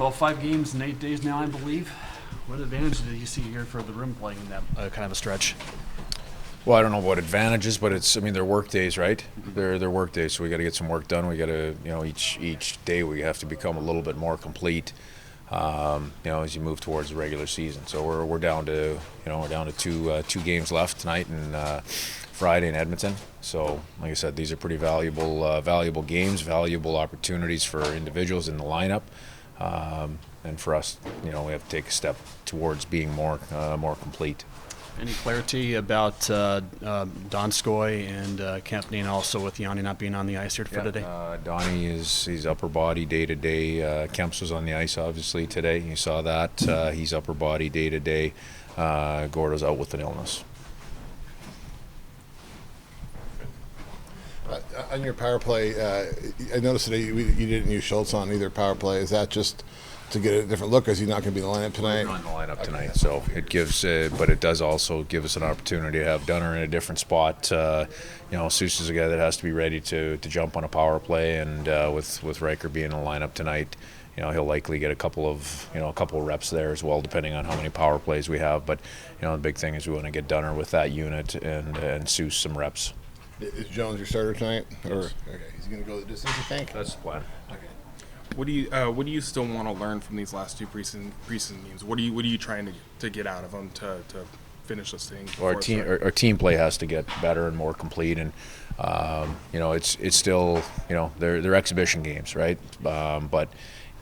Well, 5 games in 8 days now, I believe. What advantage do you see here for the room playing in that kind of a stretch? Well, I don't know what advantages, but they're work days, right? They're work days, so we got to get some work done. We got to, each day we have to become a little bit more complete. As you move towards the regular season. So we're down to, two games left tonight and Friday in Edmonton. So, like I said, these are pretty valuable games, valuable opportunities for individuals in the lineup. And for us, we have to take a step towards being more complete. Any clarity about Donskoy and Kempney, and also with Yanni not being on the ice here for today? Donnie he's upper body day to day. Kemps was on the ice obviously today. You saw that. He's upper body day to day. Gordo's out with an illness. On your power play, I noticed today you didn't use Schultz on either power play. Is that just to get a different look? Is he not going to be in the lineup tonight? Not in the lineup tonight, so it gives, but it does also give us an opportunity to have Dunner in a different spot. Seuss is a guy that has to be ready to jump on a power play, and with Riker being in the lineup tonight, he'll likely get a couple of reps there as well, depending on how many power plays we have. But the big thing is we want to get Dunner with that unit and Seuss some reps. Is Jones your starter tonight? Or okay, he's going to go the distance, you think? That's the plan. Okay. What do you still want to learn from these last 2 preseason games? What are you trying to get out of them to finish this thing? Well, our team play has to get better and more complete, and it's still they're exhibition games, right? But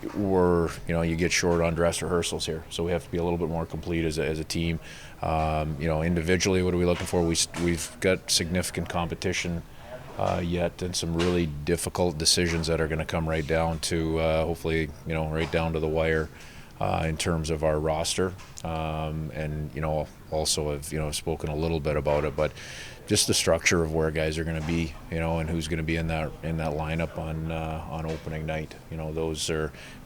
you get short on dress rehearsals here, so we have to be a little bit more complete as a team. Individually, what are we looking for? We've got significant competition yet, and some really difficult decisions that are going to come right down to hopefully right down to the wire in terms of our roster, and also have spoken a little bit about it, but just the structure of where guys are going to be, and who's going to be in that lineup on opening night.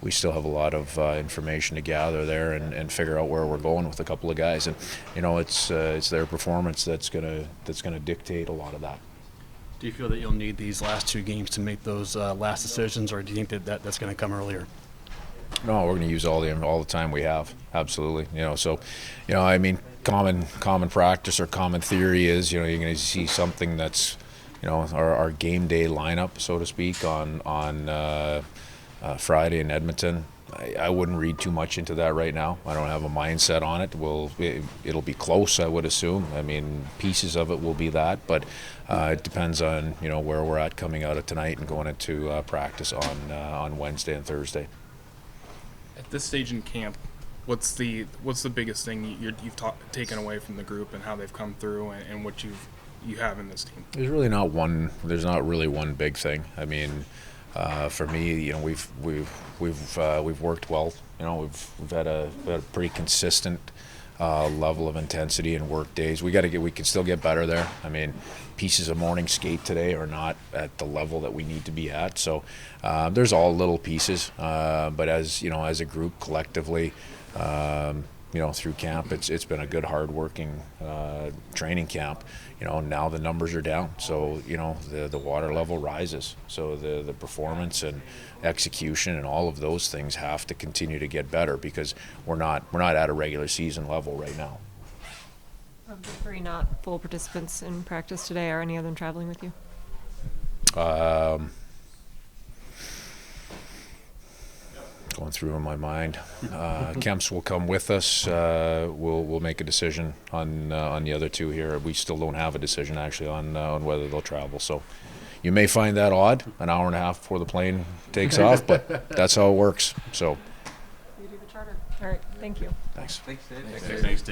We still have a lot of information to gather there and figure out where we're going with a couple of guys, and it's their performance that's going to dictate a lot of that. Do you feel that you'll need these last 2 games to make those last decisions, or do you think that's going to come earlier? No, we're going to use all the time we have. Absolutely. Common practice or common theory is, you're going to see something that's, our game day lineup, so to speak, on Friday in Edmonton. I wouldn't read too much into that right now. I don't have a mindset on it. It'll be close, I would assume. Pieces of it will be that, but it depends on where we're at coming out of tonight and going into practice on Wednesday and Thursday. At this stage in camp, what's the biggest thing you've taken away from the group and how they've come through and what you have in this team? There's really not one. There's not really one big thing. For me, we've worked well. We've had a pretty consistent level of intensity and work days. We can still get better there. Pieces of morning skate today are not at the level that we need to be at. So there's all little pieces, but as a group collectively, through camp, it's been a good, hard-working training camp. Now the numbers are down, so the water level rises. So the performance and execution and all of those things have to continue to get better, because we're not at a regular season level right now. Of the 3 not full participants in practice today, are any of them traveling with you? Going through in my mind. Kemps will come with us. We'll make a decision on the other 2 here. We still don't have a decision actually on whether they'll travel. So you may find that odd, an hour and a half before the plane takes off, but that's how it works. So. You do the charter. All right. Thank you. Thanks. Thanks, Dave.